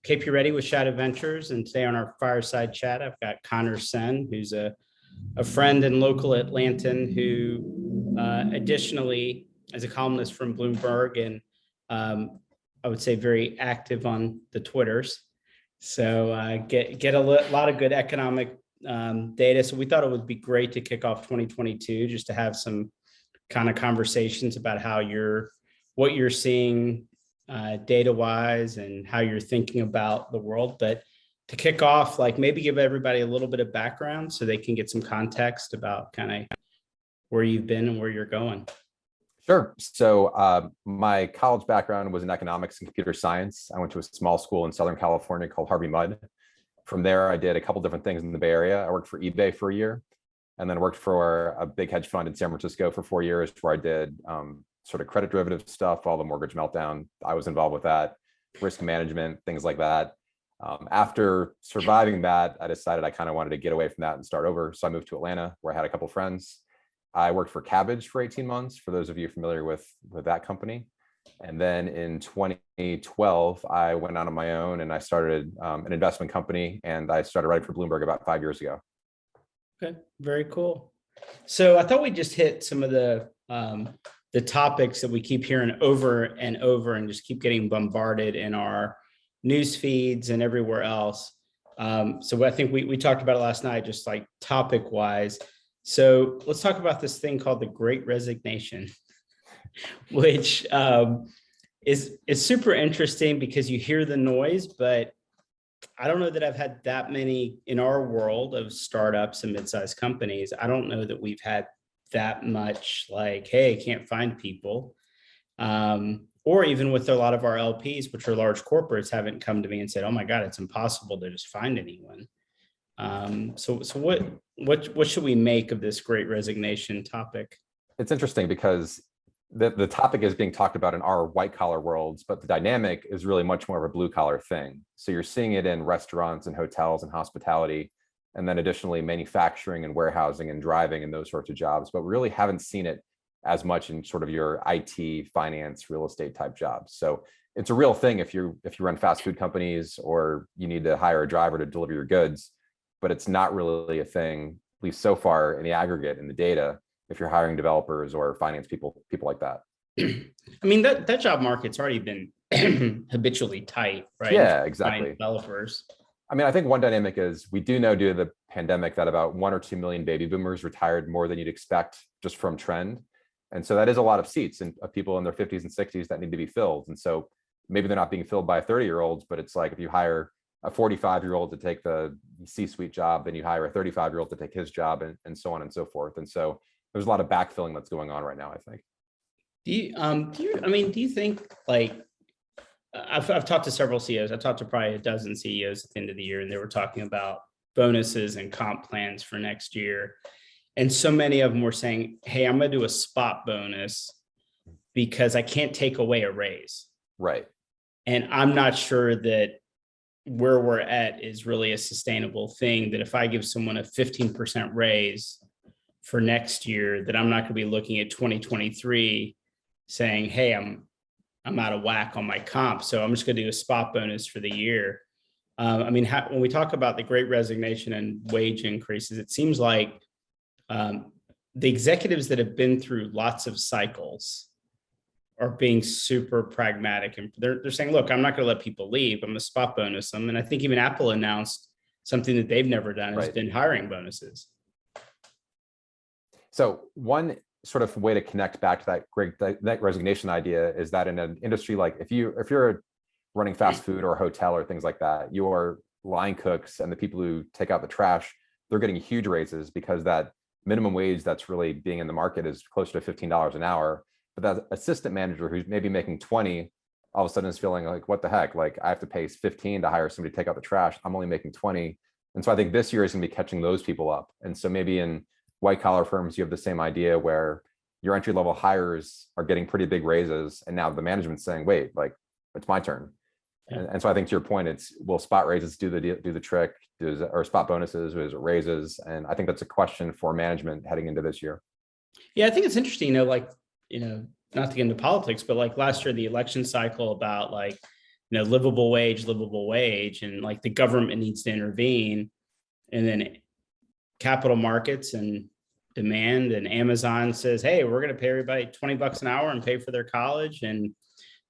KP Ready with Shadow Ventures, and today on our Fireside Chat, I've got Conor Sen, who's a friend and local Atlantan who additionally is a columnist from Bloomberg and I would say very active on the Twitters. So get a lot of good economic data. So we thought it would be great to kick off 2022 just to have some kind of conversations about what you're seeing data wise and how you're thinking about the world. But to kick off, like maybe give everybody a little bit of background so they can get some context about kind of where you've been and where you're going. Sure. So my college background was in economics and computer science. I went to a small school in Southern California called Harvey Mudd. From there, I did a couple different things in the Bay Area. I worked for eBay for a year, and then worked for a big hedge fund in San Francisco for 4 years, where I did sort of credit derivative stuff, all the mortgage meltdown. I was involved with that, risk management, things like that. After surviving that, I decided I kind of wanted to get away from that and start over. So I moved to Atlanta, where I had a couple friends. I worked for Cabbage for 18 months, for those of you familiar with that company. And then in 2012, I went out on my own and I started an investment company, and I started writing for Bloomberg about 5 years ago. Okay, very cool. So I thought we'd just hit some of the topics that we keep hearing over and over and just keep getting bombarded in our news feeds and everywhere else. So I think we talked about it last night, just like topic wise. So let's talk about this thing called the Great Resignation, which is super interesting because you hear the noise, but I don't know that I've had that many in our world of startups and mid-sized companies. I don't know that we've had that much like, hey, can't find people. Or even with a lot of our LPs, which are large corporates, haven't come to me and said, oh my God, it's impossible to just find anyone. So what should we make of this Great Resignation topic? It's interesting because the topic is being talked about in our white collar worlds, but the dynamic is really much more of a blue collar thing. So you're seeing it in restaurants and hotels and hospitality, and then additionally manufacturing and warehousing and driving and those sorts of jobs, but we really haven't seen it as much in sort of your IT, finance, real estate type jobs. So it's a real thing if you run fast food companies or you need to hire a driver to deliver your goods, but it's not really a thing, at least so far in the aggregate in the data, if you're hiring developers or finance people like that. I mean, that job market's already been habitually tight, right? Yeah, exactly. Developers. I mean, I think one dynamic is we do know due to the pandemic that about 1 or 2 million baby boomers retired more than you'd expect just from trend. And so that is a lot of seats and people in their 50s and 60s that need to be filled. And so maybe they're not being filled by 30-year-olds, but it's like if you hire a 45-year-old to take the C-suite job, then you hire a 35-year-old to take his job, and so on and so forth. And so there's a lot of backfilling that's going on right now, I think. Do you think like I've talked to several CEOs. I talked to probably a dozen CEOs at the end of the year, and they were talking about bonuses and comp plans for next year. And so many of them were saying, hey, I'm going to do a spot bonus because I can't take away a raise. Right. And I'm not sure that where we're at is really a sustainable thing, that if I give someone a 15% raise for next year, that I'm not going to be looking at 2023 saying, hey, I'm out of whack on my comp, so I'm just going to do a spot bonus for the year. I mean, when we talk about the Great Resignation and wage increases, it seems like the executives that have been through lots of cycles are being super pragmatic, and they're saying, look, I'm not going to let people leave. I'm going to spot bonus them. And I think even Apple announced something that they've never done has been hiring bonuses. So one sort of way to connect back to that resignation idea is that in an industry like if you're running fast food or a hotel or things like that, your line cooks and the people who take out the trash, they're getting huge raises because that minimum wage that's really being in the market is closer to $15 an hour. But that assistant manager who's maybe making 20, all of a sudden is feeling like, what the heck? Like I have to pay 15 to hire somebody to take out the trash. I'm only making 20. And so I think this year is going to be catching those people up. And so maybe in white collar firms, you have the same idea where your entry level hires are getting pretty big raises. And now the management's saying, wait, like it's my turn. Yeah. And so I think to your point, it's will spot raises do the trick, or spot bonuses, is it raises? And I think that's a question for management heading into this year. Yeah, I think it's interesting, not to get into politics, but like last year, the election cycle about like livable wage, and like the government needs to intervene, and then capital markets and demand, and Amazon says, hey, we're going to pay everybody $20 an hour and pay for their college. And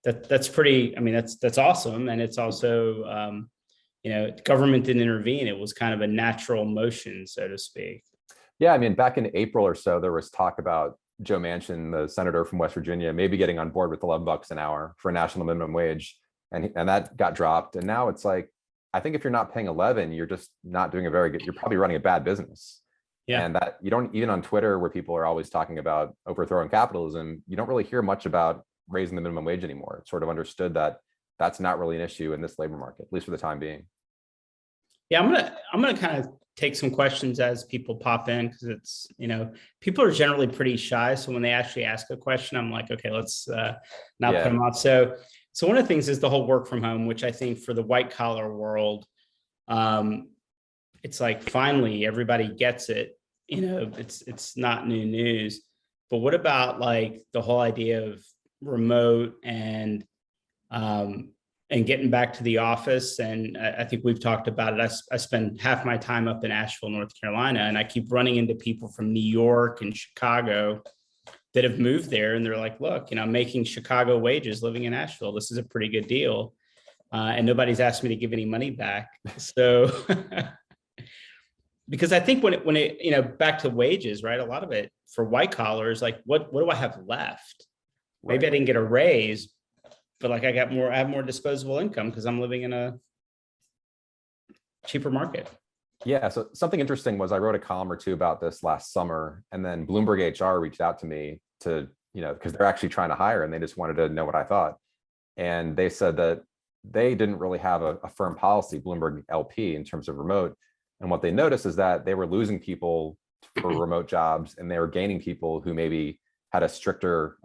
that's pretty, I mean, that's awesome. And it's also, government didn't intervene. It was kind of a natural motion, so to speak. Yeah, I mean, back in April or so, there was talk about Joe Manchin, the senator from West Virginia, maybe getting on board with $11 an hour for a national minimum wage, and that got dropped. And now it's like, I think if you're not paying 11, you're just not doing a very good. You're probably running a bad business. Yeah. And that you don't, even on Twitter, where people are always talking about overthrowing capitalism, you don't really hear much about raising the minimum wage anymore. It's sort of understood that that's not really an issue in this labor market, at least for the time being. Yeah, I'm gonna kind of take some questions as people pop in, because it's, people are generally pretty shy. So when they actually ask a question, I'm like, okay, let's not put them off. So one of the things is the whole work from home, which I think for the white collar world, it's like finally everybody gets it. It's not new news. But what about like the whole idea of remote and getting back to the office? And I think we've talked about it. I spend half my time up in Asheville, North Carolina, and I keep running into people from New York and Chicago that have moved there. And they're like, look, I'm making Chicago wages living in Asheville. This is a pretty good deal. And nobody's asked me to give any money back. So, because I think when it, back to wages, right? A lot of it for white collars, like what do I have left? Maybe I didn't get a raise, but like I have more disposable income because I'm living in a cheaper market. Yeah. So something interesting was I wrote a column or two about this last summer, and then Bloomberg HR reached out to me to, because they're actually trying to hire and they just wanted to know what I thought. And they said that they didn't really have a firm policy, Bloomberg LP, in terms of remote. And what they noticed is that they were losing people for remote jobs, and they were gaining people who maybe had a stricter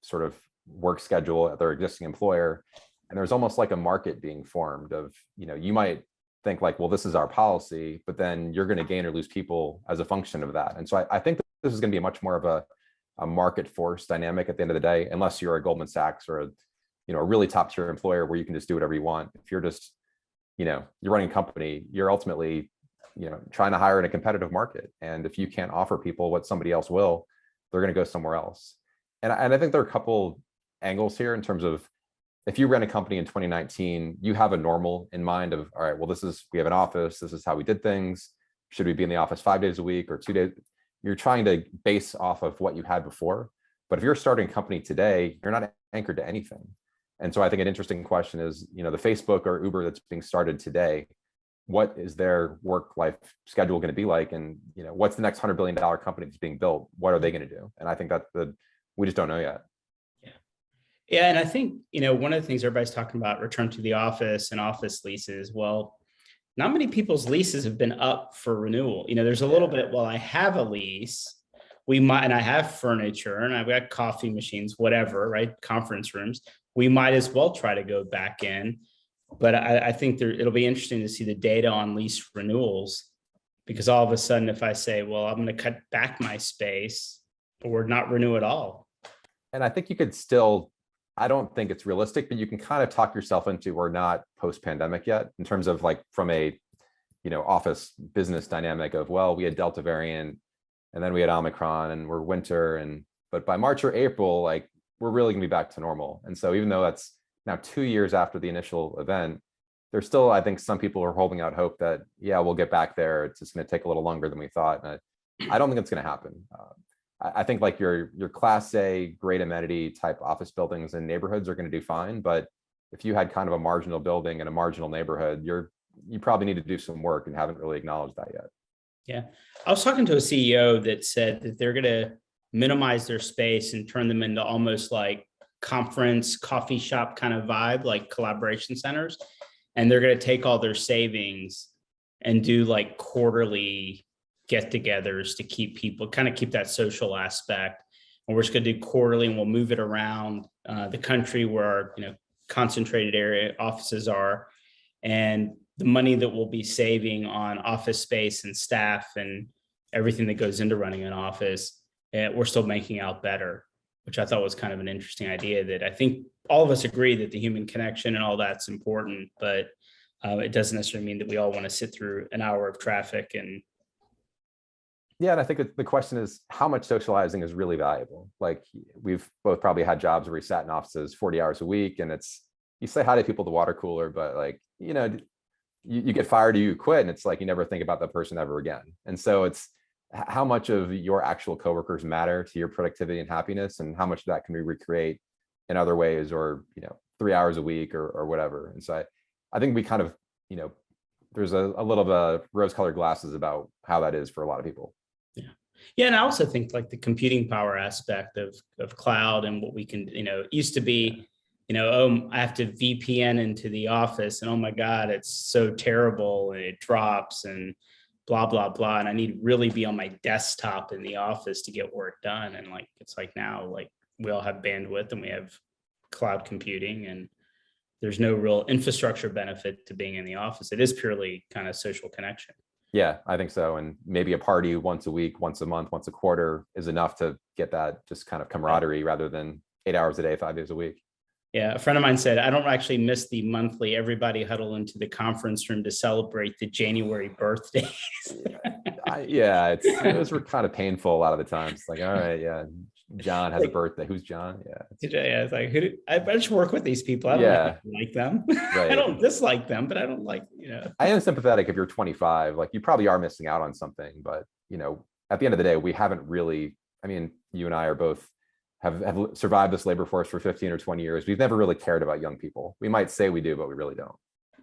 sort of work schedule at their existing employer. And there's almost like a market being formed of, you might think like, well, this is our policy, but then you're going to gain or lose people as a function of that. And so I think that this is going to be much more of a market force dynamic at the end of the day, unless you're a Goldman Sachs or a really top tier employer where you can just do whatever you want. If you're just, you're running a company, you're ultimately, trying to hire in a competitive market. And if you can't offer people what somebody else will, they're going to go somewhere else. And I think there are a couple angles here in terms of, if you ran a company in 2019, you have a normal in mind of, all right, well, we have an office, this is how we did things. Should we be in the office 5 days a week or 2 days? You're trying to base off of what you had before. But if you're starting a company today, you're not anchored to anything. And so I think an interesting question is, the Facebook or Uber that's being started today, what is their work-life schedule going to be like? And, what's the next $100 billion company that's being built? What are they going to do? And I think that we just don't know yet. Yeah. And I think, one of the things everybody's talking about, return to the office and office leases. Well, not many people's leases have been up for renewal. There's a little bit, well, I have a lease, and I have furniture and I've got coffee machines, whatever, right? Conference rooms. We might as well try to go back in. But I think it'll be interesting to see the data on lease renewals, because all of a sudden, if I say, well, I'm going to cut back my space or not renew at all. And I think you could still, I don't think it's realistic, but you can kind of talk yourself into, we're not post-pandemic yet, in terms of like from a, office business dynamic of, well, we had Delta variant and then we had Omicron and we're winter. But by March or April, like we're really gonna be back to normal. And so even though that's now 2 years after the initial event, there's still, I think some people are holding out hope that, yeah, we'll get back there. It's just going to take a little longer than we thought. And I don't think it's going to happen. I think like your Class A, great amenity type office buildings and neighborhoods are going to do fine. But if you had kind of a marginal building in a marginal neighborhood, you probably need to do some work and haven't really acknowledged that yet. Yeah. I was talking to a CEO that said that they're going to minimize their space and turn them into almost like conference coffee shop kind of vibe, like collaboration centers. And they're going to take all their savings and do like quarterly get-togethers to keep that social aspect. And we're just going to do quarterly, and we'll move it around the country where our concentrated area offices are. And the money that we'll be saving on office space and staff and everything that goes into running an office, we're still making out better, which I thought was kind of an interesting idea, that I think all of us agree that the human connection and all that's important, but it doesn't necessarily mean that we all want to sit through an hour of traffic. And yeah, and I think that the question is how much socializing is really valuable. Like we've both probably had jobs where we sat in offices 40 hours a week, and it's, you say hi to people at the water cooler, but like, you get fired or you quit, and it's like you never think about that person ever again. And so it's how much of your actual coworkers matter to your productivity and happiness, and how much of that can we recreate in other ways, or 3 hours a week or whatever. And so I think we kind of, there's a little bit of rose-colored glasses about how that is for a lot of people. Yeah, and I also think like the computing power aspect of cloud and what we can, it used to be, I have to VPN into the office, and oh my God, it's so terrible, and it drops and blah, blah, blah. And I need to really be on my desktop in the office to get work done. And like, it's like now, like we all have bandwidth and we have cloud computing, and there's no real infrastructure benefit to being in the office. It is purely kind of social connection. Yeah, I think so. And maybe a party once a week, once a month, once a quarter is enough to get that just kind of camaraderie, rather than 8 hours a day, 5 days a week. Yeah, a friend of mine said, I don't actually miss the monthly everybody huddle into the conference room to celebrate the January birthdays. Those were kind of painful a lot of the times. Like, all right, yeah, John has a birthday. Who's John? Yeah, it's like, I just work with these people. I don't like them. Right. I don't dislike them, but I don't like, I am sympathetic if you're 25, like you probably are missing out on something, but at the end of the day, we haven't really, I mean, you and I are both have survived this labor force for 15 or 20 years. We've never really cared about young people. We might say we do, but we really don't.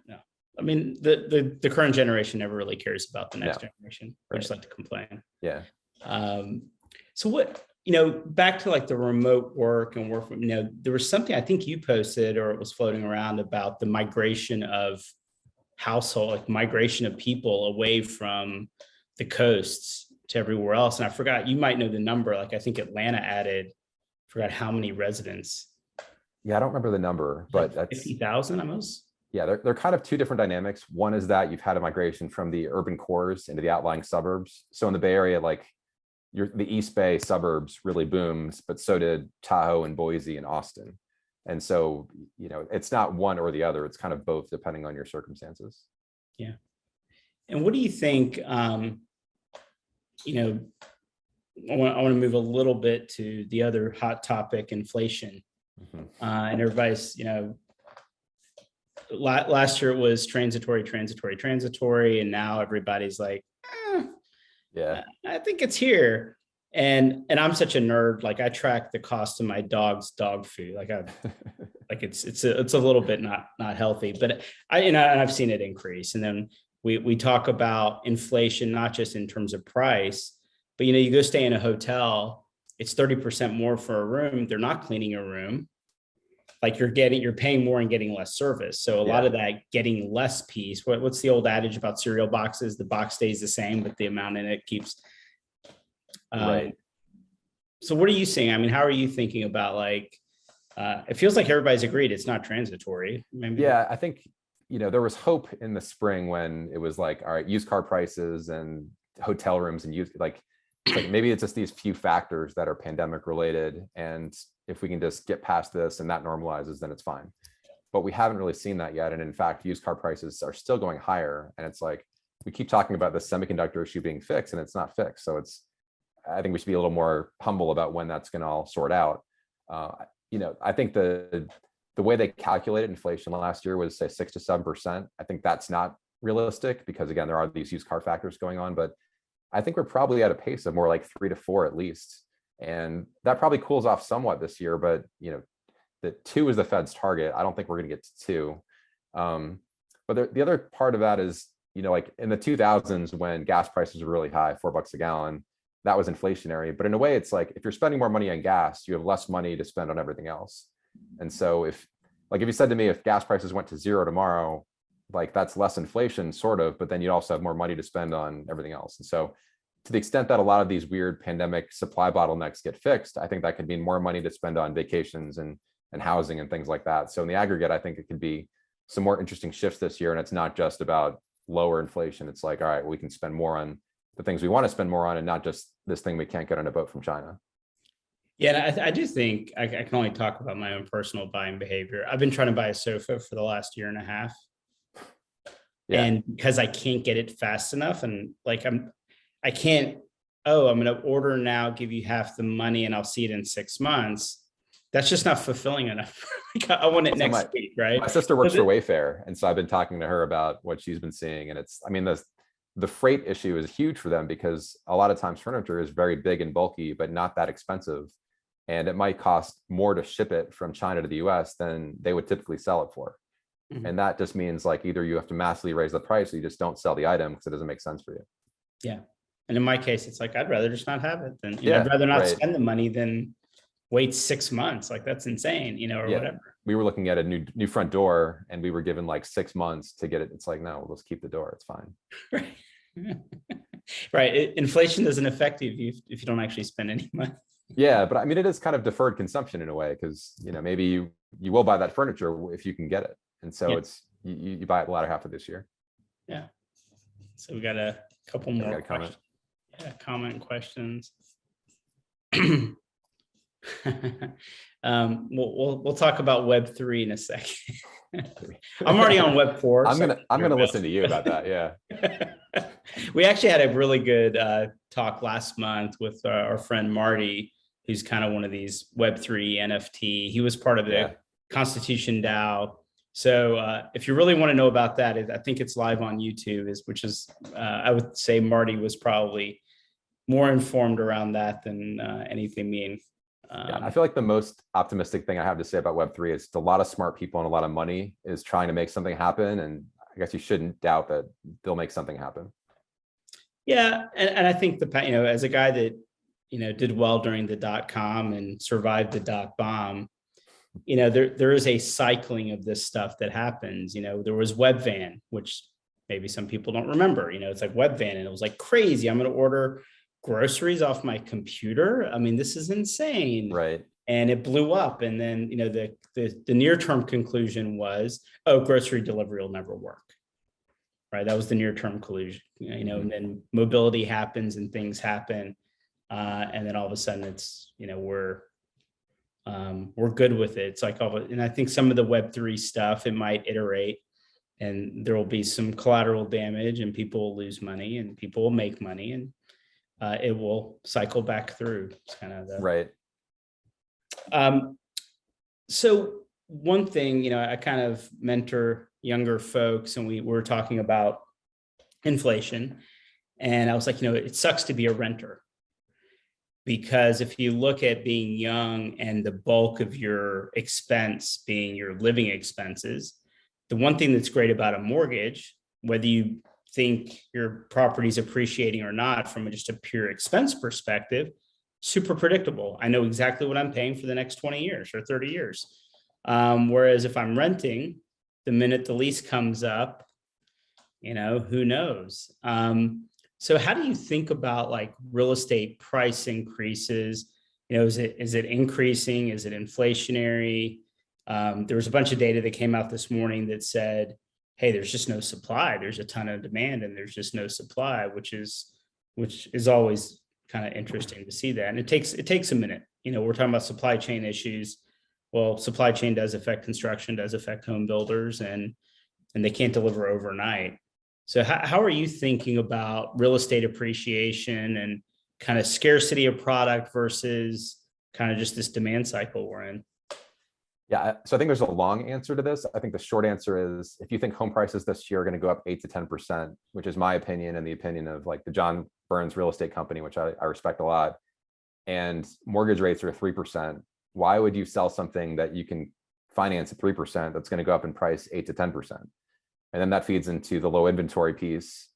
No, I mean, the current generation never really cares about the next generation. They just like to complain. Yeah. So what, back to like the remote work and work from, there was something I think you posted, or it was floating around, about the migration of household, like migration of people away from the coasts to everywhere else. And I forgot, you might know the number. Like I think Atlanta added, forgot how many residents. Yeah, I don't remember the number, but like 50,000 almost. Yeah, they're kind of two different dynamics. One is that you've had a migration from the urban cores into the outlying suburbs. So in the Bay Area, like the East Bay suburbs really boomed, but so did Tahoe and Boise and Austin. And so, it's not one or the other. It's kind of both, depending on your circumstances. Yeah. And what do you think, I want to move a little bit to the other hot topic, inflation. Mm-hmm. And everybody's, last year it was transitory. And now everybody's like, yeah, I think it's here. And I'm such a nerd. Like I track the cost of my dog's dog food. Like it's a little bit not healthy, but I've seen it increase. And then we talk about inflation, not just in terms of price, but you go stay in a hotel, it's 30% more for a room. They're not cleaning a room. Like you're paying more and getting less service. So a lot of that getting less piece. What's the old adage about cereal boxes? The box stays the same, but the amount in it keeps. Right. So what are you seeing? I mean, how are you thinking about like, it feels like everybody's agreed it's not transitory. Maybe. Yeah, I think, there was hope in the spring when it was like, all right, used car prices and hotel rooms and like maybe it's just these few factors that are pandemic related. And if we can just get past this and that normalizes, then it's fine. But we haven't really seen that yet. And in fact, used car prices are still going higher. And it's like, we keep talking about the semiconductor issue being fixed, and it's not fixed. So I think we should be a little more humble about when that's going to all sort out. I think the way they calculated inflation last year was say 6 to 7%. I think that's not realistic because again, there are these used car factors going on, but I think we're probably at a pace of more like 3 to 4 at least. And that probably cools off somewhat this year, but the 2 is the Fed's target. I don't think we're going to get to 2. But the other part of that is, like in the 2000s when gas prices were really high, $4 a gallon, that was inflationary. But in a way, it's like if you're spending more money on gas, you have less money to spend on everything else. And so if you said to me, if gas prices went to 0 tomorrow, like that's less inflation sort of, but then you'd also have more money to spend on everything else. And so to the extent that a lot of these weird pandemic supply bottlenecks get fixed, I think that could mean more money to spend on vacations and housing and things like that. So in the aggregate, I think it could be some more interesting shifts this year. And it's not just about lower inflation. It's like, all right, we can spend more on the things we want to spend more on and not just this thing we can't get on a boat from China. Yeah, and I do think I can only talk about my own personal buying behavior. I've been trying to buy a sofa for the last year and a half, Yeah. and because I can't get it fast enough, and like I can't. Oh, I'm going to order now, give you half the money, and I'll see it in 6 months. That's just not fulfilling enough. Like, I want it Also, next week, right? my sister works So for Wayfair, and so I've been talking to her about what she's been seeing, and it's, I mean, the freight issue is huge for them because a lot of times furniture is very big and bulky, but not that expensive, and it might cost more to ship it from China to the US than they would typically sell it for. Mhm. And that just means like either you have to massively raise the price or you just don't sell the item because it doesn't make sense for you. Yeah. And in my case, it's like, I'd rather just not have it than, I'd Yeah, rather not right. spend the money than wait 6 months. Like, that's insane, or Yeah. whatever. We were looking at a new front door and we were given like 6 months to get it. It's like, no, let's keep the door. It's fine. Right. Right. Inflation doesn't affect you if you don't actually spend any money. Yeah, but I mean, it is kind of deferred consumption in a way because maybe you will buy that furniture if you can get it, and so Yeah. it's you buy it the latter half of this year. Yeah. So we got a couple Yeah, we more got a comment. questions. Yeah, comment questions. We'll talk about Web3 in a second. I'm already on Web4. I'm so gonna listen to you about that. Yeah. We actually had a really good talk last month with our friend Marty, who's kind of one of these Web3 NFT. He was part of the Yeah. Constitution DAO. So if you really want to know about that, I think it's live on YouTube, which is I would say Marty was probably more informed around that than anything me. Yeah, I feel like the most optimistic thing I have to say about Web3 is a lot of smart people and a lot of money is trying to make something happen. And I guess you shouldn't doubt that they'll make something happen. Yeah, and I think as a guy that did well during the .com and survived the .bomb, there is a cycling of this stuff that happens. There was Webvan, which maybe some people don't remember. It's like Webvan, and it was like crazy. I'm going to order groceries off my computer. I mean, this is insane. Right. And it blew up. And then, the near-term conclusion was, oh, grocery delivery will never work. Right. That was the near-term conclusion, and then mobility happens and things happen. And then all of a sudden it's, we're good with it. It's like, and I think some of the Web3 stuff, it might iterate and there will be some collateral damage and people will lose money and people will make money and it will cycle back through. It's kind of right. So one thing, I kind of mentor younger folks, and we were talking about inflation, and I was like, it sucks to be a renter, because if you look at being young and the bulk of your expense being your living expenses, the one thing that's great about a mortgage, whether you think your property's appreciating or not, from just a pure expense perspective, super predictable. I know exactly what I'm paying for the next 20 years or 30 years. Whereas if I'm renting, the minute the lease comes up, who knows? So how do you think about like real estate price increases? Is it increasing? Is it inflationary? There was a bunch of data that came out this morning that said, hey, there's just no supply. There's a ton of demand and there's just no supply, which is always kind of interesting to see that. And it takes a minute. We're talking about supply chain issues. Well, supply chain does affect construction, does affect home builders, and they can't deliver overnight. So how are you thinking about real estate appreciation and kind of scarcity of product versus kind of just this demand cycle we're in? Yeah, so I think there's a long answer to this. I think the short answer is, if you think home prices this year are going to go up 8 to 10%, which is my opinion and the opinion of like the John Burns Real Estate Company, which I respect a lot, and mortgage rates are 3%, why would you sell something that you can finance at 3% that's going to go up in price 8 to 10%? And then that feeds into the low inventory piece.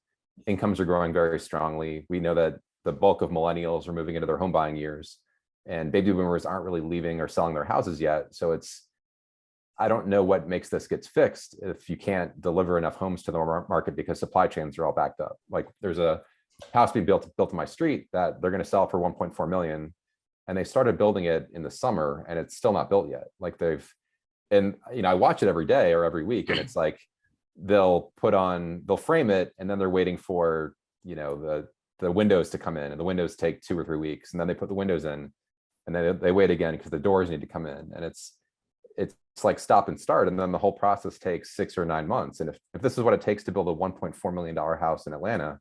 Incomes are growing very strongly. We know that the bulk of millennials are moving into their home buying years, and baby boomers aren't really leaving or selling their houses yet. So I don't know what makes this gets fixed if you can't deliver enough homes to the market because supply chains are all backed up. Like there's a house being built on my street that they're going to sell for 1.4 million. And they started building it in the summer and it's still not built yet. Like I watch it every day or every week, and it's like, they'll frame it and then they're waiting for, the windows to come in, and the windows take 2 or 3 weeks. And then they put the windows in and then they wait again because the doors need to come in, and it's like stop and start, and then the whole process takes 6 or 9 months. And if this is what it takes to build a $1.4 million house in Atlanta,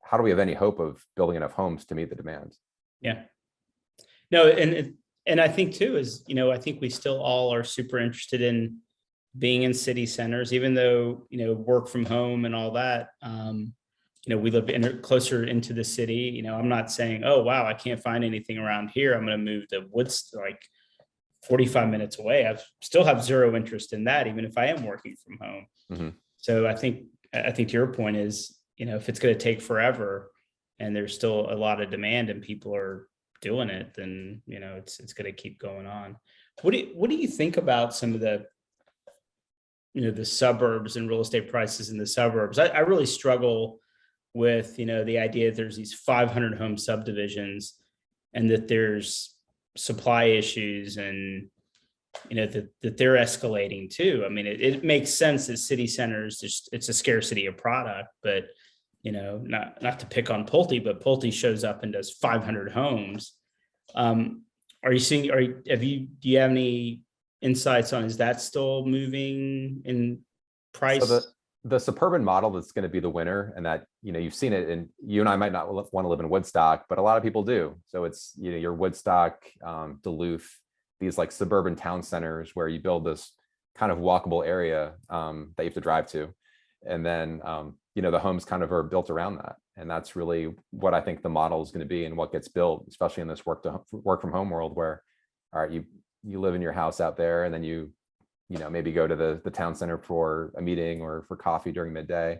how do we have any hope of building enough homes to meet the demand? Yeah. No, and I think too is, I think we still all are super interested in being in city centers, even though, work from home and all that. We live closer into the city. I'm not saying, oh, wow, I can't find anything around here, I'm going to move to Woods, like 45 minutes away. I still have zero interest in that, even if I am working from home. Mm-hmm. So I think to your point is, if it's going to take forever and there's still a lot of demand and people are doing it, then, it's going to keep going on. What do you think about some of the, the suburbs and real estate prices in the suburbs? I really struggle with, the idea that there's these 500 home subdivisions and that there's supply issues and, that they're escalating too. I mean, it makes sense that city centers, it's a scarcity of product, but, not to pick on Pulte, but Pulte shows up and does 500 homes. Are you seeing, do you have any insights on, is that still moving in price? So the suburban model that's going to be the winner, and that, you've seen it, and you and I might not want to live in Woodstock, but a lot of people do. So it's, your Woodstock, Duluth, these like suburban town centers where you build this kind of walkable area that you have to drive to. And then, the homes kind of are built around that. And that's really what I think the model is going to be and what gets built, especially in this work from home world where, all right, you live in your house out there, and then you maybe go to the town center for a meeting or for coffee during midday.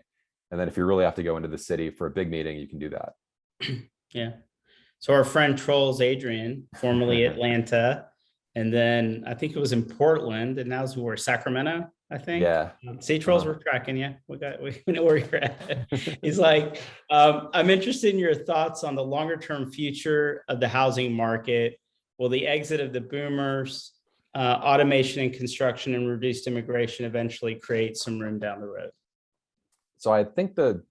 And then if you really have to go into the city for a big meeting, you can do that. Yeah. So our friend Trolls Adrian, formerly Atlanta, and then I think it was in Portland, and now we're Sacramento, I think. Yeah. See, Trolls, we're tracking you. We know where you're at. He's like, I'm interested in your thoughts on the longer term future of the housing market. Will the exit of the boomers, automation and construction, and reduced immigration eventually create some room down the road? So I think the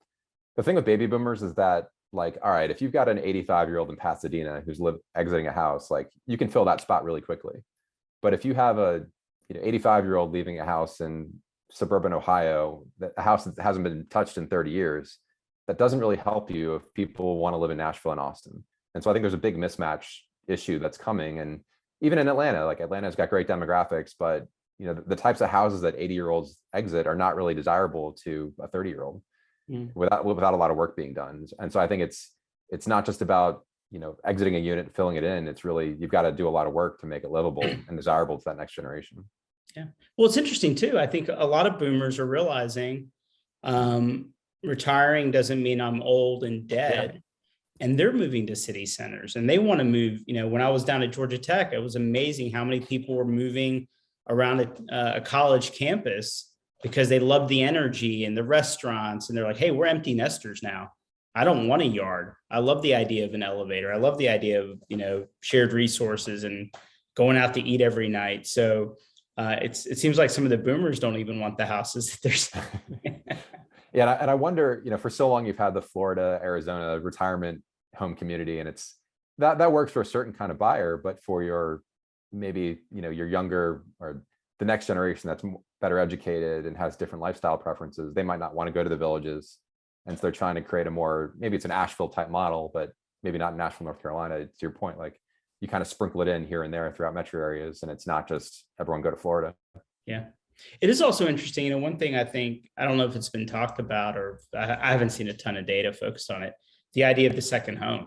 thing with baby boomers is that, like, all right, if you've got an 85-year-old in Pasadena who's exiting a house, like, you can fill that spot really quickly. But if you have a 85-year-old leaving a house in suburban Ohio, a house that hasn't been touched in 30 years, that doesn't really help you if people want to live in Nashville and Austin. And so I think there's a big mismatch issue that's coming. And even in Atlanta, like, Atlanta's got great demographics, but the types of houses that 80-year-olds exit are not really desirable to a 30-year-old without a lot of work being done. And so I think it's not just about exiting a unit, filling it in. It's really, you've got to do a lot of work to make it livable and desirable to that next generation. Yeah. Well, it's interesting too. I think a lot of boomers are realizing retiring doesn't mean I'm old and dead. Yeah. And they're moving to city centers, and they want to move. When I was down at Georgia Tech, it was amazing how many people were moving around a college campus because they loved the energy and the restaurants. And they're like, hey, we're empty nesters now. I don't want a yard. I love the idea of an elevator. I love the idea of, shared resources and going out to eat every night. So it seems like some of the boomers don't even want the houses. Yeah. And I wonder, for so long, you've had the Florida, Arizona retirement home community, and it's that works for a certain kind of buyer, but for your, maybe, your younger or the next generation that's better educated and has different lifestyle preferences, they might not want to go to the villages. And so they're trying to create a more, maybe it's an Asheville type model, but maybe not in Nashville, North Carolina. To your point, like, you kind of sprinkle it in here and there throughout metro areas, and it's not just everyone go to Florida. Yeah. It is also interesting. One thing I think, I don't know if it's been talked about, or I haven't seen a ton of data focused on it, the idea of the second home.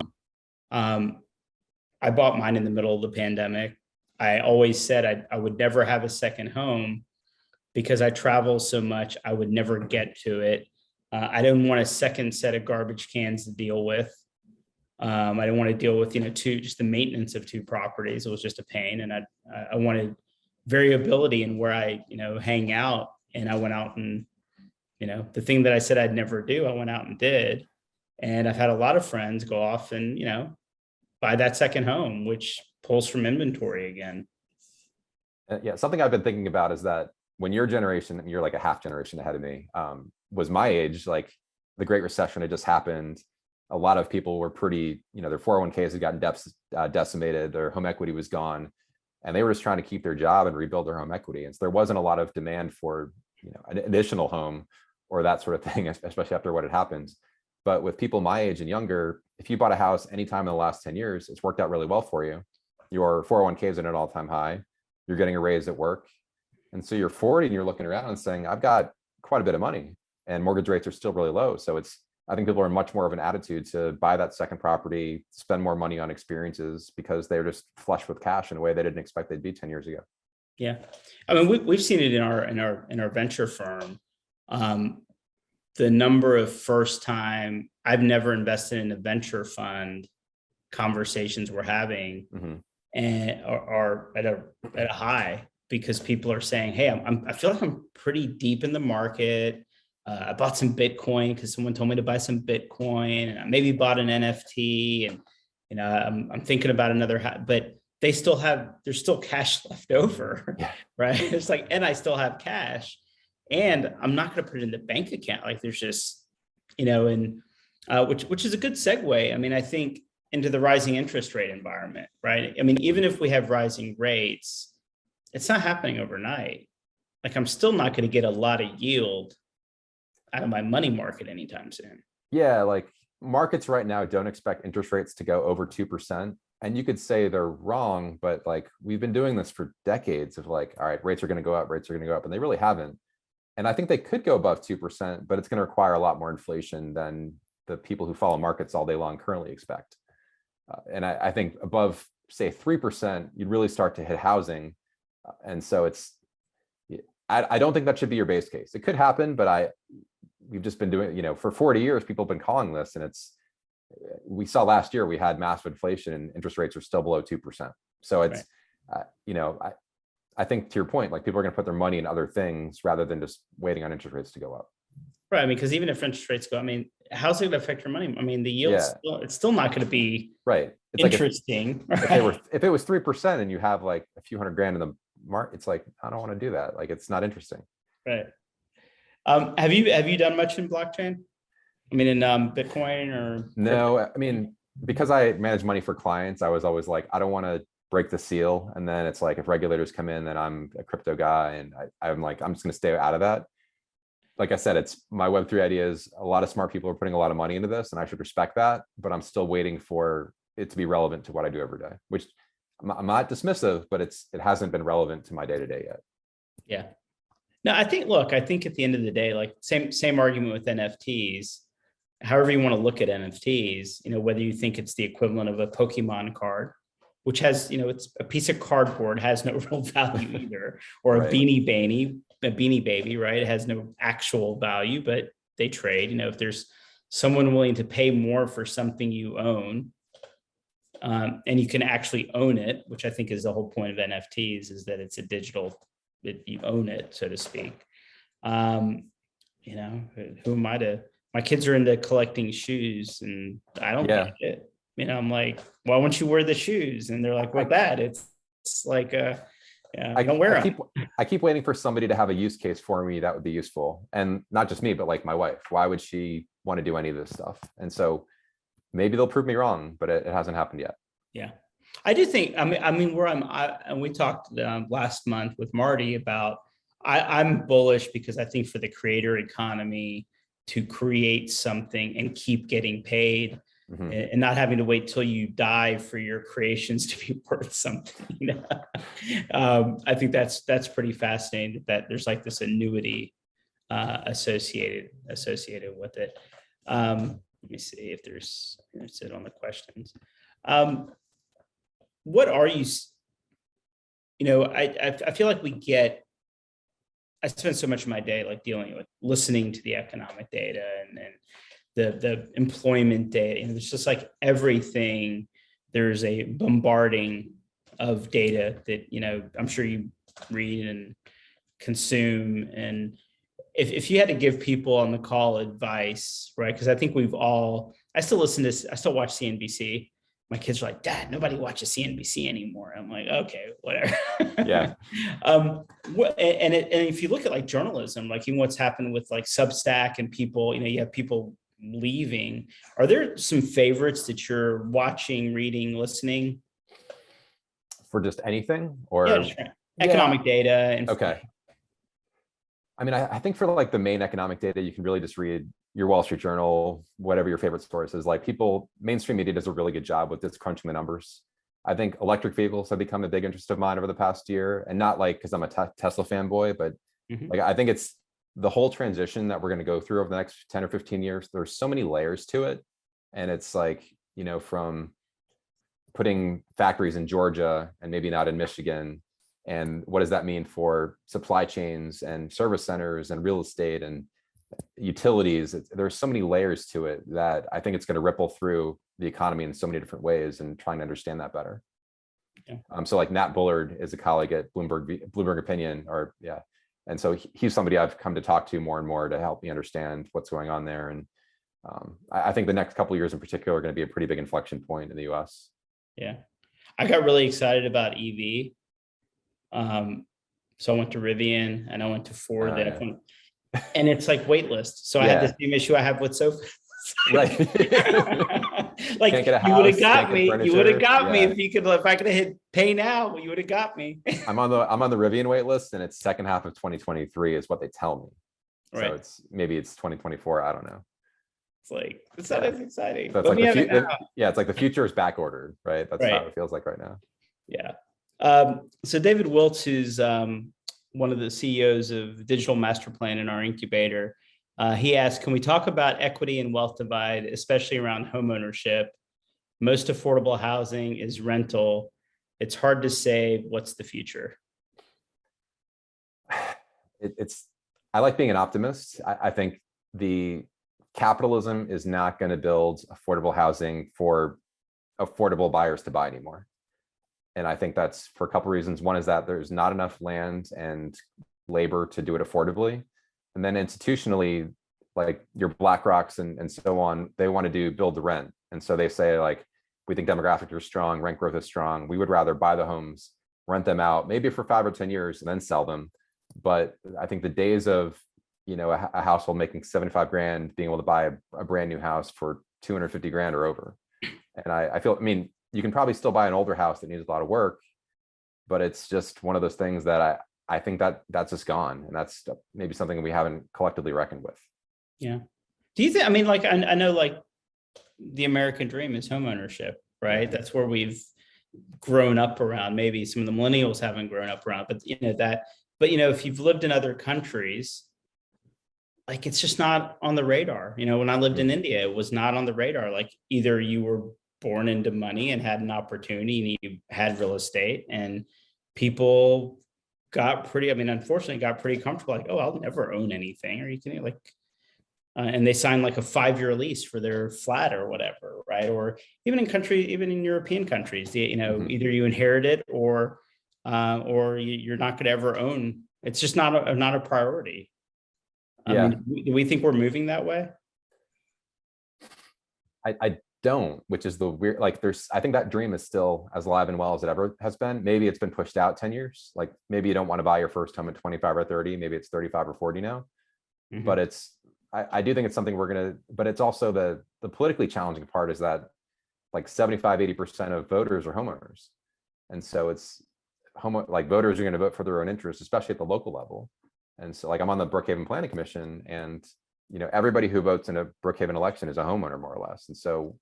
I bought mine in the middle of the pandemic. I always said I would never have a second home because I travel so much. I would never get to it. I didn't want a second set of garbage cans to deal with. I didn't want to deal with, just the maintenance of two properties. It was just a pain. And I wanted variability in where I, hang out. And I went out and, the thing that I said I'd never do, I went out and did. And I've had a lot of friends go off and, buy that second home, which pulls from inventory again. Yeah. Something I've been thinking about is that when your generation, and you're like a half generation ahead of me, was my age, like, the Great Recession had just happened. a lot of people were pretty, their 401ks had gotten decimated, their home equity was gone, and they were just trying to keep their job and rebuild their home equity. And so there wasn't a lot of demand for, an additional home or that sort of thing, especially after what had happened. But with people my age and younger, if you bought a house anytime in the last 10 years, it's worked out really well for you. Your 401k is at an all-time high. You're getting a raise at work. And so you're 40 and you're looking around and saying, I've got quite a bit of money, and mortgage rates are still really low. So I think people are in much more of an attitude to buy that second property, spend more money on experiences, because they're just flush with cash in a way they didn't expect they'd be 10 years ago. Yeah. I mean, we've seen it in our venture firm. The number of first time I've never invested in a venture fund conversations we're having and are at a high, because people are saying, hey, I feel like I'm pretty deep in the market. I bought some Bitcoin because someone told me to buy some Bitcoin, and I maybe bought an NFT, and I'm thinking about another, but there's still cash left over, right? It's like, and I still have cash, and I'm not going to put it in the bank account. Like there's just, and which is a good segue. I mean, I think into the rising interest rate environment, right? I mean, even if we have rising rates, it's not happening overnight. Like I'm still not going to get a lot of yield out of my money market anytime soon. Yeah, like markets right now don't expect interest rates to go over 2%. And you could say they're wrong, but like we've been doing this for decades of like, all right, rates are going to go up, and they really haven't. And I think they could go above 2%, but it's going to require a lot more inflation than the people who follow markets all day long currently expect. And I think above, say, 3%, you'd really start to hit housing. And so I don't think that should be your base case. It could happen, but we've just been doing, for 40 years, people have been calling this, and we saw last year we had massive inflation and interest rates are still below 2%. So it's, right. I think to your point, like people are going to put their money in other things rather than just waiting on interest rates to go up. Right. I mean, because even if interest rates go, I mean, how's it going to affect your money? I mean, the yield, it's still not going to be right. It's interesting. Like if it was 3% and you have like a few $100,000 in the market, it's like, I don't want to do that. Like, it's not interesting. Right. Have you done much in blockchain? I mean, in Bitcoin or? No, I mean, because I manage money for clients, I was always like, I don't want to break the seal. And then it's like, if regulators come in, then I'm a crypto guy, and I'm like, I'm just going to stay out of that. Like I said, it's my Web3 ideas. A lot of smart people are putting a lot of money into this, and I should respect that, but I'm still waiting for it to be relevant to what I do every day, which I'm not dismissive, but it hasn't been relevant to my day-to-day yet. Yeah. No, I think at the end of the day, like same argument with NFTs. However you want to look at NFTs, whether you think it's the equivalent of a Pokemon card, which has, it's a piece of cardboard, has no real value either, or right. a Beanie Baby, right? It has no actual value, but they trade. If there's someone willing to pay more for something you own, and you can actually own it, which I think is the whole point of NFTs, is that it's a digital, that you own it, so to speak. Who am I to? My kids are into collecting shoes, and I don't get it. I'm like, why won't you wear the shoes? And they're like, what that? It's like, I don't wear them. I keep waiting for somebody to have a use case for me that would be useful. And not just me, but like my wife. Why would she want to do any of this stuff? And so maybe they'll prove me wrong, but it hasn't happened yet. Yeah. I do think, I mean, and we talked last month with Marty about, I'm bullish because I think for the creator economy to create something and keep getting paid, and not having to wait till you die for your creations to be worth something. I think that's pretty fascinating, that there's like this annuity associated with it. Let me see if there's it on the questions. What are you? I feel like I spend so much of my day like listening to the economic data and the employment data. It's just like everything. There's a bombarding of data that I'm sure you read and consume. And if you had to give people on the call advice, right? Because I think I still watch CNBC. My kids are like, Dad, nobody watches CNBC anymore. I'm like, okay, whatever. Yeah. And if you look at like journalism, like even what's happened with like Substack and people, you have people leaving. Are there some favorites that you're watching, reading, listening? For just anything, Yeah, or just economic data and okay. I mean, I think for like the main economic data, you can really just read your Wall Street Journal, whatever your favorite source is. Like mainstream media does a really good job with just crunching the numbers. I think electric vehicles have become a big interest of mine over the past year, and not like because I'm a Tesla fanboy, but like I think it's the whole transition that we're going to go through over the next 10 or 15 years. There's so many layers to it, and it's like, from putting factories in Georgia and maybe not in Michigan, and what does that mean for supply chains and service centers and real estate and utilities. There's so many layers to it that I think it's going to ripple through the economy in so many different ways, and trying to understand that better. Yeah. So like Nat Bullard is a colleague at Bloomberg Opinion, and so he's somebody I've come to talk to more and more to help me understand what's going on there. And I think the next couple of years in particular are going to be a pretty big inflection point in the US. Yeah. I got really excited about EV. So I went to Rivian and I went to Ford, and it's like waitlist. So I had the same issue I have with sofa. Right. Like you would have got me. You would have got me if I could have hit pay now. You would have got me. I'm on the Rivian wait list, and it's second half of 2023 is what they tell me. Right. So maybe it's 2024. I don't know. It's like it's not as exciting. So it's like it's like the future is back ordered, right? That's how it feels like right now. Yeah. So David Wiltz, who's one of the CEOs of Digital Master Plan in our incubator, he asked, can we talk about equity and wealth divide, especially around homeownership? Most affordable housing is rental. It's hard to say what's the future. I like being an optimist. I think the capitalism is not going to build affordable housing for affordable buyers to buy anymore. And I think that's for a couple of reasons. One is that there's not enough land and labor to do it affordably. And then institutionally, like your BlackRocks and so on, they want to build to rent. And so they say, like, we think demographics are strong, rent growth is strong. We would rather buy the homes, rent them out, maybe for 5 or 10 years, and then sell them. But I think the days of, a household making 75 grand, being able to buy a brand new house for 250 grand are over. And I feel, you can probably still buy an older house that needs a lot of work, but it's just one of those things that I think that's just gone. And that's maybe something we haven't collectively reckoned with. Yeah. Do you think, I know like the American dream is homeownership, right? That's where we've grown up around. Maybe some of the millennials haven't grown up around, but if you've lived in other countries, like it's just not on the radar. When I lived in India, it was not on the radar. Like either you were born into money and had an opportunity and you had real estate, and people unfortunately got pretty comfortable. Like, oh, I'll never own anything. Or you can and they sign like a 5-year lease for their flat or whatever. Right. Or even in European countries, either you inherit it or you're not going to ever own. It's just not a priority. Do we think we're moving that way? I don't, which is the weird, I think that dream is still as alive and well as it ever has been. Maybe it's been pushed out 10 years. Like maybe you don't want to buy your first home at 25 or 30, maybe it's 35 or 40 now. But I do think it's something but it's also the politically challenging part is that like 75-80% of voters are homeowners. And so voters are going to vote for their own interests, especially at the local level. And so like I'm on the Brookhaven Planning Commission, and everybody who votes in a Brookhaven election is a homeowner more or less. And so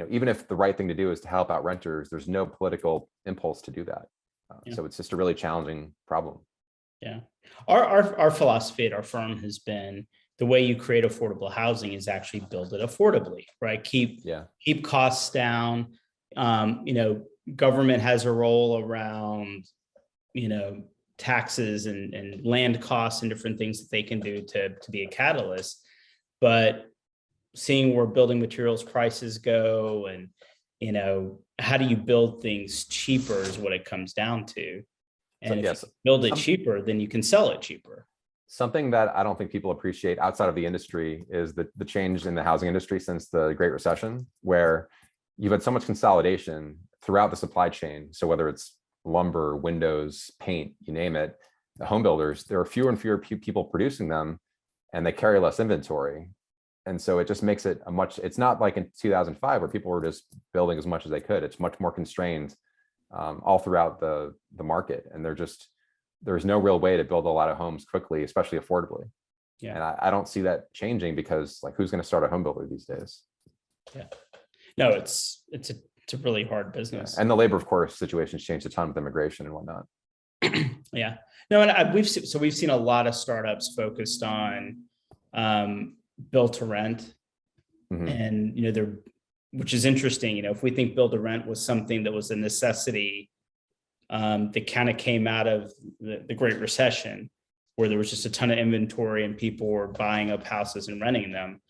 even if the right thing to do is to help out renters, there's no political impulse to do that. So it's just a really challenging problem. Yeah. Our philosophy at our firm has been the way you create affordable housing is actually build it affordably, right? Keep costs down. Government has a role around, taxes and land costs and different things that they can do to be a catalyst. But seeing where building materials prices go and, how do you build things cheaper is what it comes down to. And if you build it cheaper, then you can sell it cheaper. Something that I don't think people appreciate outside of the industry is the change in the housing industry since the Great Recession, where you've had so much consolidation throughout the supply chain. So whether it's lumber, windows, paint, you name it, the home builders, there are fewer and fewer people producing them, and they carry less inventory. And so it just makes it it's not like in 2005 where people were just building as much as they could. It's much more constrained all throughout the market. And there's no real way to build a lot of homes quickly, especially affordably. Yeah. And I don't see that changing, because like, who's going to start a home builder these days? Yeah. No, it's a really hard business. And the labor, of course, situation's changed a ton with immigration and whatnot. Yeah. No, and we've seen a lot of startups focused on build to rent. And, which is interesting, if we think build to rent was something that was a necessity that kind of came out of the Great Recession, where there was just a ton of inventory and people were buying up houses and renting them.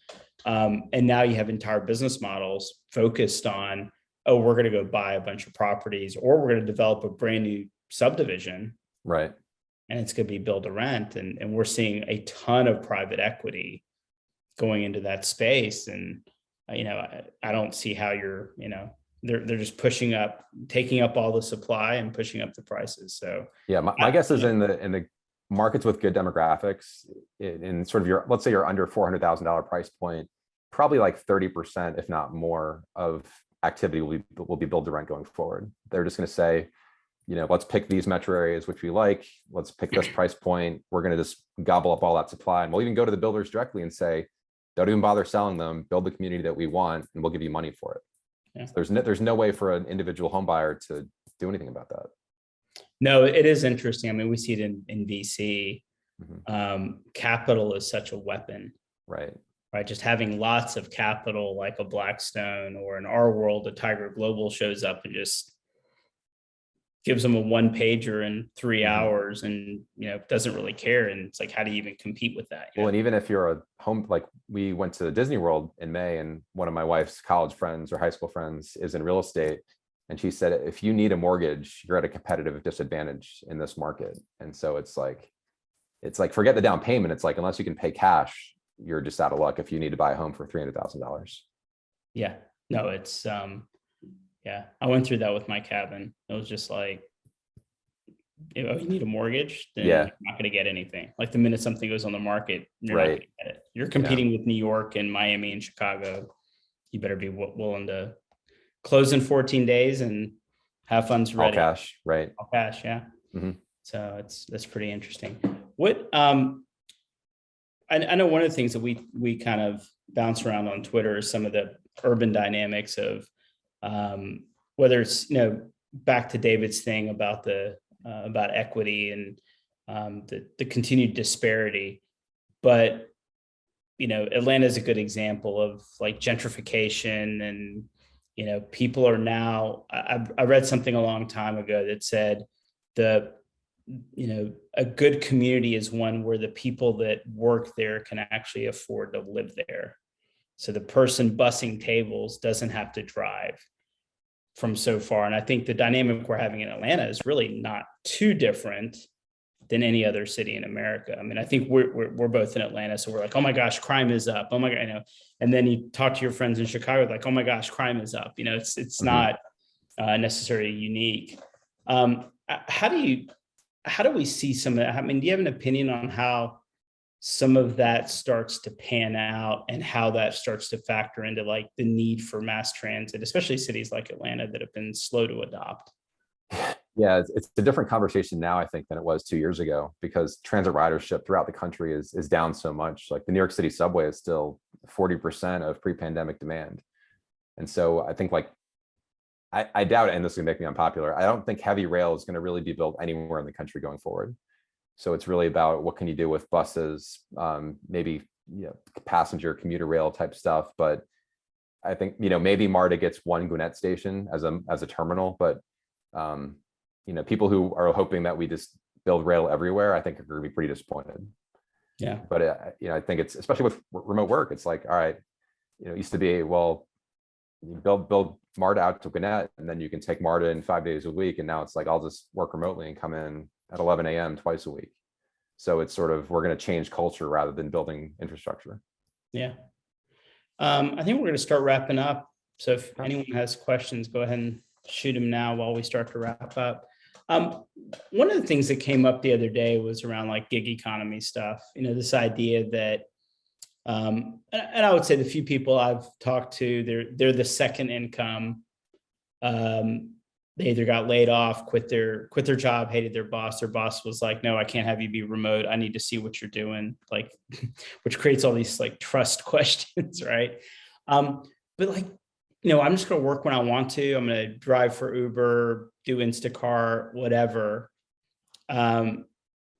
And now you have entire business models focused on, oh, we're going to go buy a bunch of properties, or we're going to develop a brand new subdivision. Right. And it's going to be build to rent. And we're seeing a ton of private equity going into that space. And, I don't see how they're just taking up all the supply and pushing up the prices. So yeah, my guess is in the markets with good demographics, in sort of let's say you're under $400,000 price point, probably like 30%, if not more, of activity will be build to rent going forward. They're just going to say, let's pick these metro areas which we like. Let's pick this price point. We're going to just gobble up all that supply, and we'll even go to the builders directly and say, don't even bother selling them. Build the community that we want, and we'll give you money for it. Yeah. So there's no way for an individual home buyer to do anything about that. No, it is interesting. I mean, we see it in VC. Capital is such a weapon, right? Just having lots of capital, like a Blackstone, or in our world, a Tiger Global shows up and just gives them a one pager in 3 hours, and doesn't really care. And it's like, how do you even compete with that? Well, and even if you're a home, like we went to Disney World in May, and one of my wife's college friends or high school friends is in real estate. And she said, if you need a mortgage, you're at a competitive disadvantage in this market. And so it's like, forget the down payment. It's like, unless you can pay cash, you're just out of luck if you need to buy a home for $300,000. Yeah, no, it's, yeah, I went through that with my cabin. It was just like, you need a mortgage, then you're not going to get anything. Like the minute something goes on the market, you're not going to get it. You're competing with New York and Miami and Chicago. You better be willing to close in 14 days and have funds ready. All cash, right? All cash, yeah. So that's pretty interesting. What I know one of the things that we kind of bounce around on Twitter is some of the urban dynamics of whether it's back to David's thing about about equity and the continued disparity, but Atlanta is a good example of like gentrification, and people are now. I read something a long time ago that said a good community is one where the people that work there can actually afford to live there. So the person bussing tables doesn't have to drive from so far. And I think the dynamic we're having in Atlanta is really not too different than any other city in America. I mean, I think we're both in Atlanta, so we're like, oh my gosh, crime is up. Oh my God, And then you talk to your friends in Chicago, like, oh my gosh, crime is up. It's not necessarily unique. How do we see some of that? I mean, do you have an opinion on how some of that starts to pan out, and how that starts to factor into like the need for mass transit, especially cities like Atlanta that have been slow to adopt? Yeah, it's a different conversation now, I think, than it was 2 years ago, because transit ridership throughout the country is down so much. Like the New York City subway is still 40% of pre-pandemic demand. And so I think I doubt it, and this is gonna make me unpopular, I don't think heavy rail is gonna really be built anywhere in the country going forward. So it's really about what can you do with buses, maybe passenger commuter rail type stuff. But I think maybe MARTA gets one Gwinnett station as a terminal, but people who are hoping that we just build rail everywhere, I think are going to be pretty disappointed. Yeah. But I think it's, especially with remote work, it's like, all right, it used to be, well, you build MARTA out to Gwinnett, and then you can take MARTA in 5 days a week. And now it's like, I'll just work remotely and come in at 11 a.m. twice a week. So it's sort of, we're going to change culture rather than building infrastructure. Yeah. I think we're going to start wrapping up. So if anyone has questions, go ahead and shoot them now while we start to wrap up. One of the things that came up the other day was around like gig economy stuff, this idea that And I would say the few people I've talked to, they're the second income. They either got laid off, quit their job, hated their boss. Their boss was like, no, I can't have you be remote. I need to see what you're doing. Like, which creates all these like trust questions, right? But like, I'm just going to work when I want to. I'm going to drive for Uber, do Instacart, whatever, and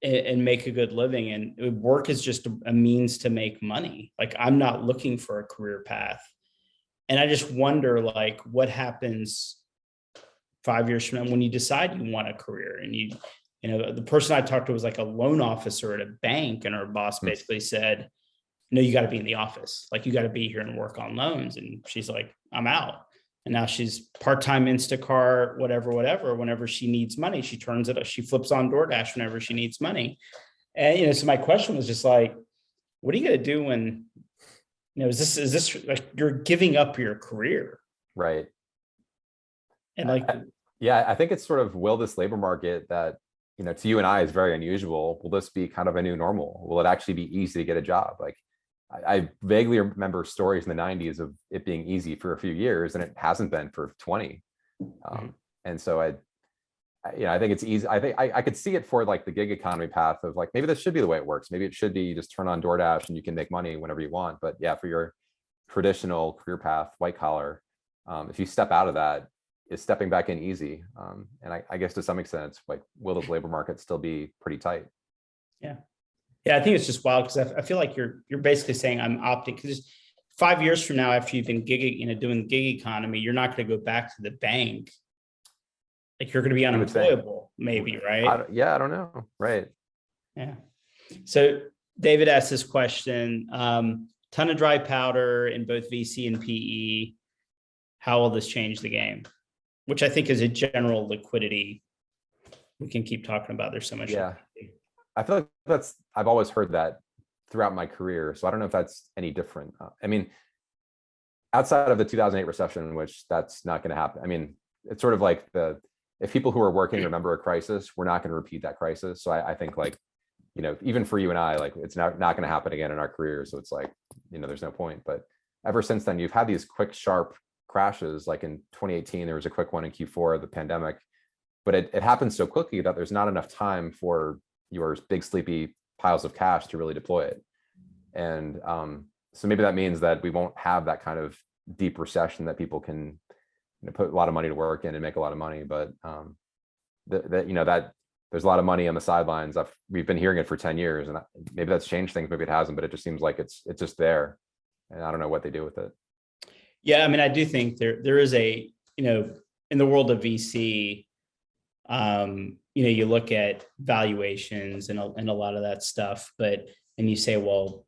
make a good living. And work is just a means to make money. Like, I'm not looking for a career path. And I just wonder, like, what happens 5 years from now when you decide you want a career. And the person I talked to was like a loan officer at a bank, and her boss basically said, no, you got to be in the office. Like, you got to be here and work on loans. And she's like, I'm out. And now she's part-time Instacart, whatever. Whenever she needs money, she flips on DoorDash whenever she needs money. And, so my question was just like, what are you going to do when, is this like you're giving up your career? Right. And like, yeah, I think it's sort of, will this labor market that, to you and I is very unusual, will this be kind of a new normal? Will it actually be easy to get a job? Like, I vaguely remember stories in the 90s of it being easy for a few years, and it hasn't been for 20. And so I think it's easy. I think I could see it for like the gig economy path of like, maybe this should be the way it works. Maybe it should be you just turn on DoorDash and you can make money whenever you want. But yeah, for your traditional career path, white collar, if you step out of that, is stepping back in easy. And I guess to some extent, it's like, will the labor market still be pretty tight? Yeah. Yeah, I think it's just wild because I feel like you're basically saying I'm opting, because 5 years from now, after you've been gigging, doing the gig economy, you're not going to go back to the bank. Like, you're going to be unemployable, maybe, right? I don't know. Right. Yeah. So David asked this question, ton of dry powder in both VC and PE. How will this change the game? Which I think is a general liquidity. We can keep talking about. There's so much. Yeah. I feel like I've always heard that throughout my career. So I don't know if that's any different. I mean, outside of the 2008 recession, which that's not going to happen. I mean, it's sort of like if people who are working remember a crisis, we're not going to repeat that crisis. So I think like, even for you and I, like, it's not going to happen again in our career. So it's like, there's no point. But ever since then, you've had these quick, sharp crashes. Like in 2018, there was a quick one in Q4 of the pandemic, but it happened so quickly that there's not enough time for your big sleepy piles of cash to really deploy it. And so maybe that means that we won't have that kind of deep recession that people can put a lot of money to work in and make a lot of money. But that there's a lot of money on the sidelines. We've been hearing it for 10 years, and maybe that's changed things, maybe it hasn't, but it just seems like it's just there. And I don't know what they do with it. Yeah, I mean, I do think there is a, in the world of VC, you look at valuations and a lot of that stuff, and you say, well,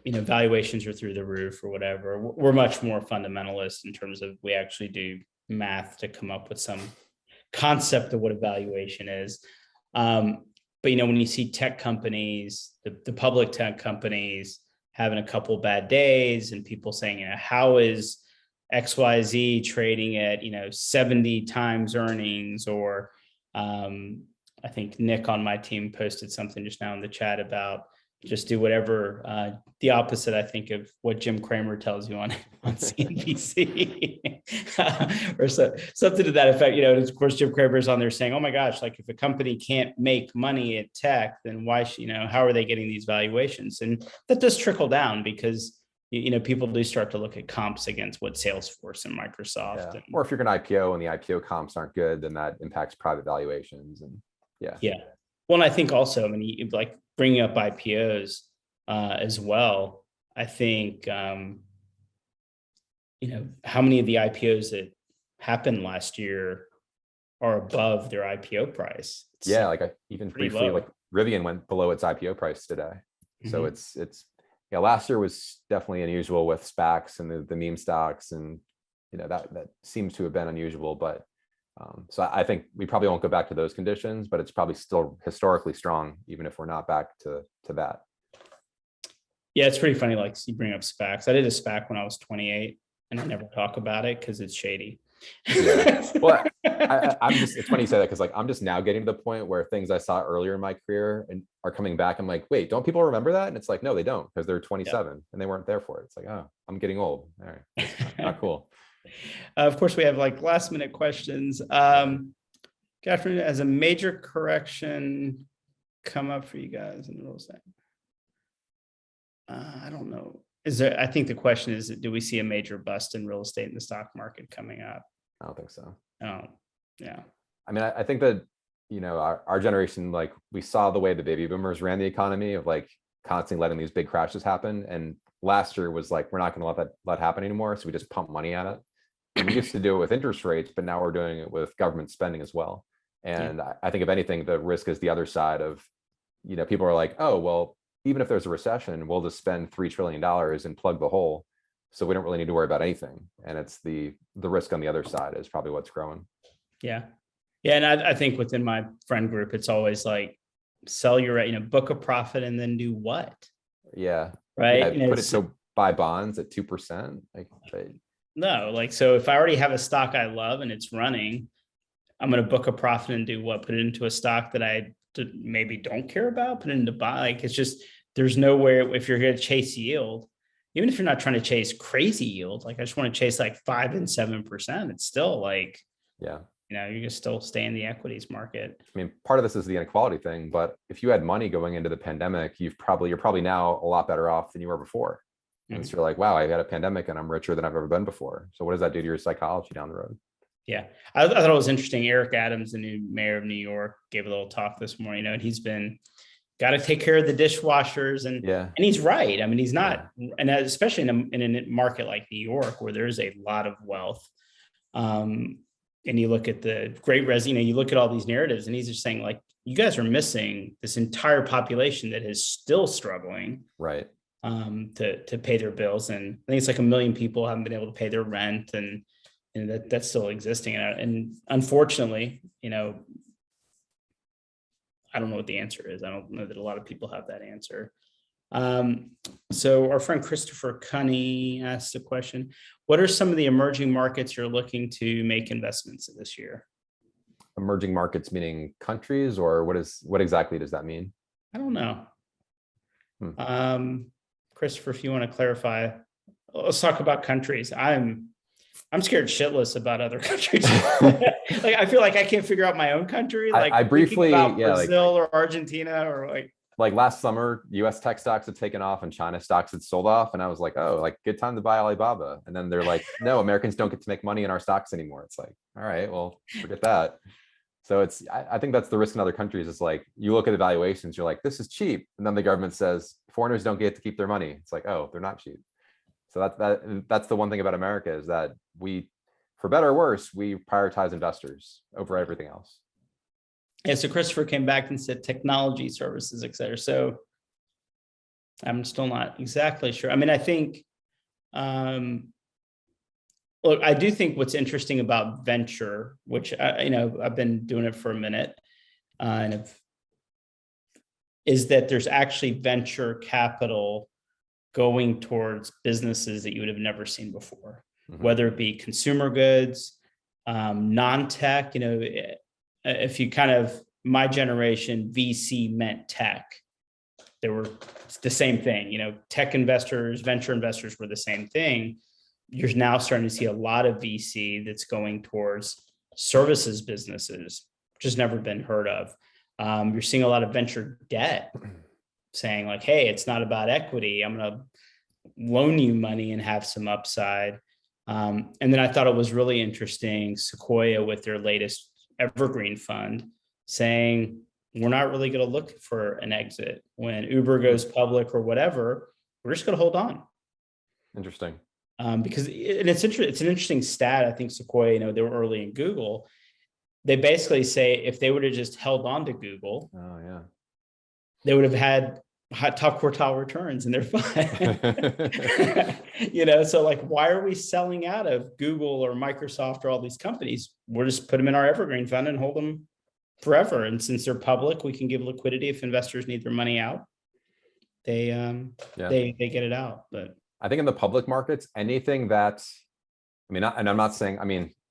valuations are through the roof or whatever. We're much more fundamentalist in terms of we actually do math to come up with some concept of what a valuation is. But when you see tech companies, the public tech companies having a couple bad days, and people saying, how is XYZ trading at 70 times earnings, or I think Nick on my team posted something just now in the chat about just do whatever, the opposite, I think, of what Jim Cramer tells you on CNBC or something to that effect. Of course, Jim Cramer's on there saying, oh my gosh, like, if a company can't make money at tech, then why should, how are they getting these valuations? And that does trickle down because people do start to look at comps against what Salesforce and Microsoft. Yeah. Or if you're going to IPO and the IPO comps aren't good, then that impacts private valuations. And yeah. Well, and I think also, you like bringing up IPOs as well. I think, how many of the IPOs that happened last year are above their IPO price? Even briefly, like Rivian went below its IPO price today. So it's last year was definitely unusual with SPACs and the meme stocks, and that seems to have been unusual. But so I think we probably won't go back to those conditions, but it's probably still historically strong, even if we're not back to that. Yeah, it's pretty funny. Like, you bring up SPACs. I did a SPAC when I was 28, and I never talk about it because it's shady. Yeah. Well, I'm just, it's funny you say that because like I'm just now getting to the point where things I saw earlier in my career and are coming back. I'm like, wait, don't people remember that? And it's like, no, they don't, because they're 27 and they weren't there for it. It's like, oh, I'm getting old. All right. That's not cool. Of course, we have like last minute questions. Catherine, has a major correction come up for you guys in the real estate? I don't know. Is there, I think the question is, do we see a major bust in real estate in the stock market coming up? I don't think so. Oh, yeah. I mean, I think that, you know, our generation, like we saw the way the baby boomers ran the economy of like constantly letting these big crashes happen. And last year was like, we're not going to let happen anymore. So we just pump money at it. And we used to do it with interest rates, but now we're doing it with government spending as well. And Yeah. I think if anything, the risk is the other side of, you know, people are like, oh, well, even if there's a recession, we'll just spend $3 trillion and plug the hole. So we don't really need to worry about anything. And it's the risk on the other side is probably what's growing. Yeah. Yeah. And I think within my friend group, it's always like sell your, book a profit and then do what? Yeah. Right. Yeah, put it so buy bonds at 2%. Like, no, like, so if I already have a stock I love and it's running, I'm going to book a profit and do what? Put it into a stock that I maybe don't care about, put it into buy. Like, it's just, there's nowhere, if you're going to chase yield, even if you're not trying to chase crazy yield, like I just want to chase like 5 and 7%, it's still like, yeah, you can still stay in the equities market. I mean, part of this is the inequality thing, but if you had money going into the pandemic, you're probably now a lot better off than you were before. And so you're like, wow, I had a pandemic and I'm richer than I've ever been before. So what does that do to your psychology down the road? Yeah. I thought it was interesting. Eric Adams, the new mayor of New York, gave a little talk this morning, and he's been got to take care of the dishwashers, and he's right. I mean, he's not, and especially in a market like New York where there's a lot of wealth. And you look at the Great Resignation, you look at all these narratives, and he's just saying like, you guys are missing this entire population that is still struggling, right, to pay their bills. And I think it's like 1 million people haven't been able to pay their rent, and that's still existing. And unfortunately, I don't know what the answer is. I don't know that a lot of people have that answer. So our friend Christopher Cunny asked a question: what are some of the emerging markets you're looking to make investments in this year? Emerging markets meaning countries, or what exactly does that mean? I don't know. Christopher, if you want to clarify, let's talk about countries. I'm scared shitless about other countries. Like, I feel like I can't figure out my own country. Like, I briefly, Brazil or Argentina, or like last summer, US tech stocks had taken off and China stocks had sold off. And I was like, oh, like good time to buy Alibaba. And then they're like, no, Americans don't get to make money in our stocks anymore. It's like, all right, well, forget that. So I think that's the risk in other countries. Is like, you look at the valuations, you're like, this is cheap. And then the government says foreigners don't get to keep their money. It's like, oh, they're not cheap. So that's the one thing about America, is that we, for better or worse, we prioritize investors over everything else. Yeah. So Christopher came back and said technology services, et cetera. So I'm still not exactly sure. I mean, I think, look, I do think what's interesting about venture, which I've been doing it for a minute, is that there's actually venture capital going towards businesses that you would have never seen before, whether it be consumer goods, non-tech. If you kind of, my generation, VC meant tech. They were the same thing. Tech investors, venture investors were the same thing. You're now starting to see a lot of VC that's going towards services businesses, which has never been heard of. You're seeing a lot of venture debt saying like, hey, it's not about equity. I'm going to loan you money and have some upside. And then I thought it was really interesting, Sequoia with their latest evergreen fund saying, we're not really going to look for an exit. When Uber goes public or whatever, we're just going to hold on. Interesting. Because it's an interesting stat. I think Sequoia, they were early in Google. They basically say if they would have just held on to Google, they would have had top quartile returns and they're fine. So like, why are we selling out of Google or Microsoft or all these companies? We'll just put them in our evergreen fund and hold them forever. And since they're public, we can give liquidity if investors need their money out. They get it out. But I think in the public markets, anything that, and I'm not saying,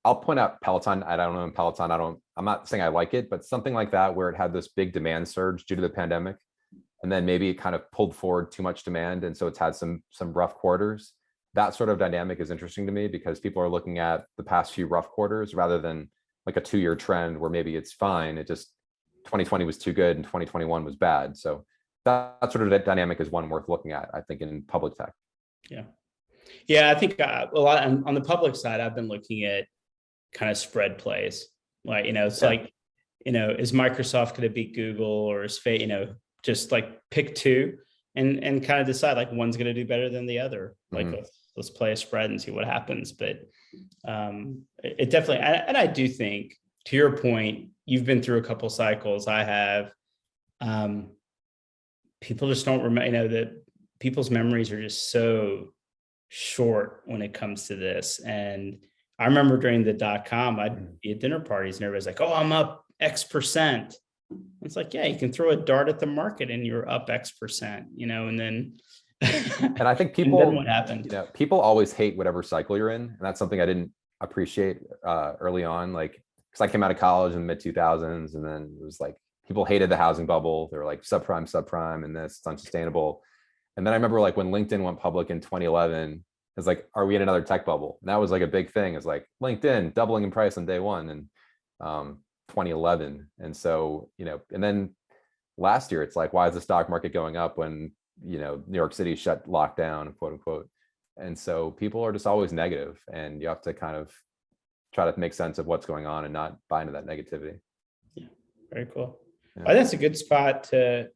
I'll point out Peloton. I don't know in Peloton. I'm not saying I like it, but something like that where it had this big demand surge due to the pandemic, and then maybe it kind of pulled forward too much demand, and so it's had some rough quarters. That sort of dynamic is interesting to me because people are looking at the past few rough quarters rather than like a 2-year trend where maybe it's fine. It just 2020 was too good and 2021 was bad. So that sort of dynamic is one worth looking at, I think, in public tech. Yeah. Yeah. I think a lot on the public side, I've been looking at kind of spread plays. Like, it's like, is Microsoft going to beat Google, or is just like pick two and kind of decide like one's going to do better than the other. Like let's play a spread and see what happens. But it definitely, and I do think, to your point, you've been through a couple cycles. I have. People just don't remember, that people's memories are just so short when it comes to this. And I remember during the .com, I'd be at dinner parties and everybody's like, oh, I'm up X%. It's like, yeah, you can throw a dart at the market and you're up X%, and then. And I think people, then what happened? People always hate whatever cycle you're in. And that's something I didn't appreciate early on. Like, because I came out of college in the mid 2000s, and then it was like, people hated the housing bubble. They were like subprime, and this, it's unsustainable. And then I remember like when LinkedIn went public in 2011, it's like, are we in another tech bubble? And that was like a big thing. It's like LinkedIn doubling in price on day one in 2011. And so, and then last year, it's like, why is the stock market going up when, New York City shut lockdown, quote unquote. And so people are just always negative, and you have to kind of try to make sense of what's going on and not buy into that negativity. Yeah, very cool. Yeah. I think that's a good spot to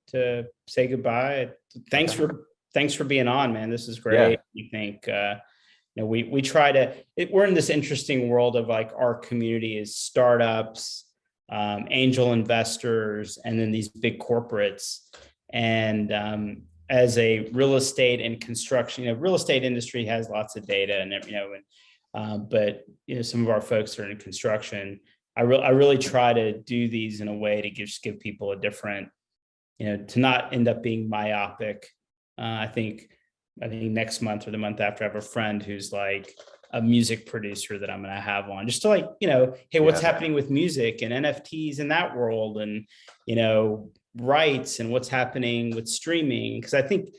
say goodbye. Thanks for being on, man. This is great. Yeah. You think we try to. We're in this interesting world of like our community is startups, angel investors, and then these big corporates. And as a real estate and construction, real estate industry has lots of data, and but some of our folks are in construction. I really try to do these in a way to give people a different, to not end up being myopic. I think next month or the month after, I have a friend who's like a music producer that I'm going to have on, just to like, hey, what's happening with music and NFTs in that world, and, rights, and what's happening with streaming. Because I think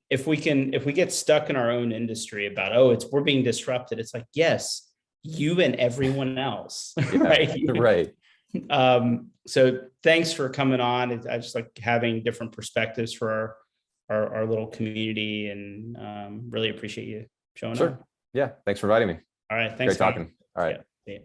if we get stuck in our own industry about, we're being disrupted, it's like, yes, you and everyone else. Right. So thanks for coming on. I just like having different perspectives for our little community, and really appreciate you showing up. Yeah. Thanks for inviting me. All right. Thanks. Great talking. All right. Yeah.